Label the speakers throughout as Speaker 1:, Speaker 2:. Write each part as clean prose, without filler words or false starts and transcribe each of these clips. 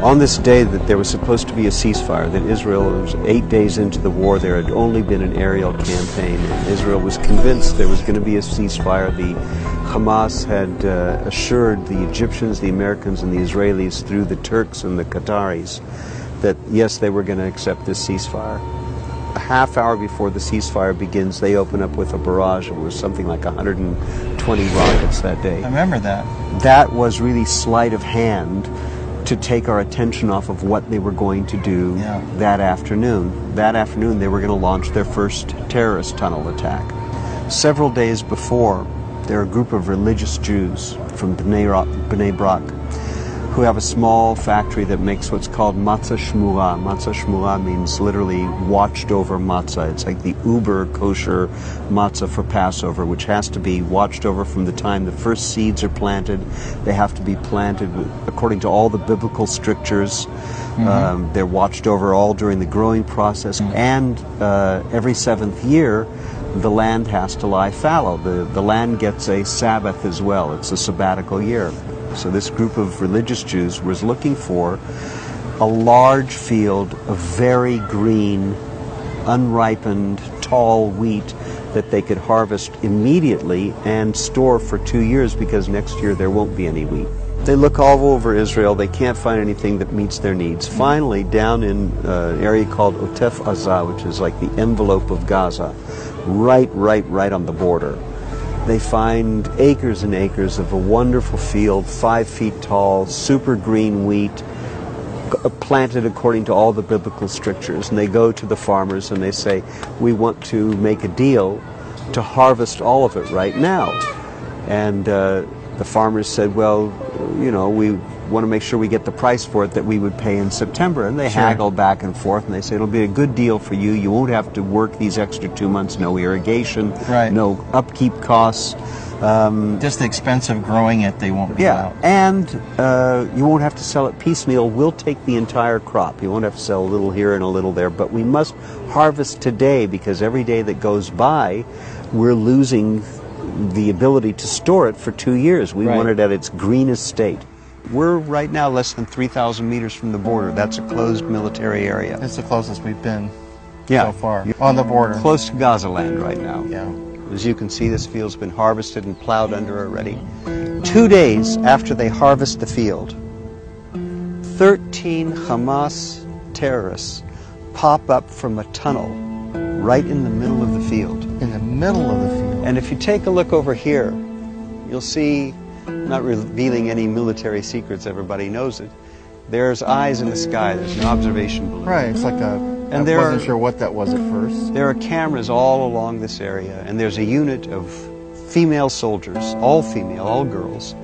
Speaker 1: On this day that there was supposed to be a ceasefire, that Israel was 8 days into the war, there had only been an aerial campaign, and Israel was convinced there was going to be a ceasefire. The Hamas had assured the Egyptians, the Americans, and the Israelis through the Turks and the Qataris that yes, they were going to accept this ceasefire. A half hour before the ceasefire begins, they open up with a barrage. It was something like 120 rockets that day.
Speaker 2: I remember that.
Speaker 1: That was really sleight of hand to take our attention off of what they were going to do that afternoon. That afternoon, they were going to launch their first terrorist tunnel attack. Several days before, there are a group of religious Jews from Bnei Brak who have a small factory that makes what's called matzah shmura. Matzah shmura means literally watched over matzah. It's like the uber kosher matzah for Passover, which has to be watched over from the time the first seeds are planted. They have to be planted according to all the biblical strictures. They're watched over all during the growing process, and every seventh year the land has to lie fallow. The land gets a Sabbath as well. It's a sabbatical year. So this group of religious Jews was looking for a large field of very green, unripened, tall wheat that they could harvest immediately and store for 2 years, because next year there won't be any wheat. They look all over Israel. They can't find anything that meets their needs. Finally, down in an area called Otef Azah, which is like the envelope of Gaza, right on the border, they find acres and acres of a wonderful field, 5 feet tall, super green wheat, planted according to all the biblical strictures. And they go to the farmers and they say, we want to make a deal to harvest all of it right now. And the farmers said, well, you know, we want to make sure we get the price for it that we would pay in September. And they haggle back and forth, and they say, it'll be a good deal for you. You won't have to work these extra 2 months, no irrigation, no upkeep costs.
Speaker 2: Just the expense of growing it, they won't be out.
Speaker 1: And you won't have to sell it piecemeal. We'll take the entire crop. You won't have to sell a little here and a little there, but we must harvest today, because every day that goes by, we're losing the ability to store it for 2 years. We want it at its greenest state. We're right now less than 3,000 meters from the border. That's a closed military area.
Speaker 2: It's the closest we've been so far. On the border.
Speaker 1: Close to Gaza land right now.
Speaker 2: Yeah.
Speaker 1: As you can see, this field's been harvested and plowed under already. 2 days after they harvest the field, 13 Hamas terrorists pop up from a tunnel right in the middle of the field.
Speaker 2: In the middle of the field.
Speaker 1: And if you take a look over here, you'll see, not revealing any military secrets, everybody knows it, there's eyes in the sky, there's an observation balloon.
Speaker 2: Right, it's like a, I wasn't sure what that was at first.
Speaker 1: There are cameras all along this area, and there's a unit of female soldiers, all female, all girls,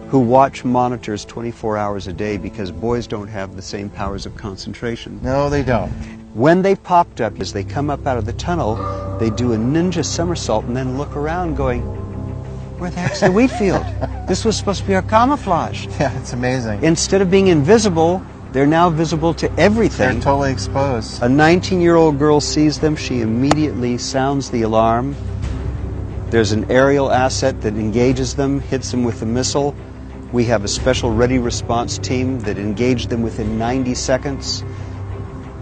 Speaker 1: who watch monitors 24 hours a day, because boys don't have the same powers of concentration.
Speaker 2: No, they don't.
Speaker 1: When they popped up, as they come up out of the tunnel, they do a ninja somersault and then look around going, where the heck's the wheat field? This was supposed to be our camouflage.
Speaker 2: Yeah, it's amazing.
Speaker 1: Instead of being invisible, they're now visible to everything.
Speaker 2: They're totally exposed.
Speaker 1: A 19-year-old girl sees them. She immediately sounds the alarm. There's an aerial asset that engages them, hits them with a missile. We have a special ready response team that engaged them within 90 seconds.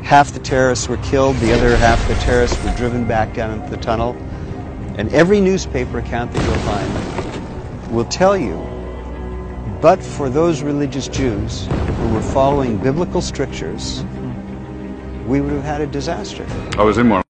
Speaker 1: Half the terrorists were killed. The other half of the terrorists were driven back down into the tunnel. And every newspaper account that you'll find will tell you, but for those religious Jews who were following biblical strictures, we would have had a disaster.
Speaker 3: I was in one.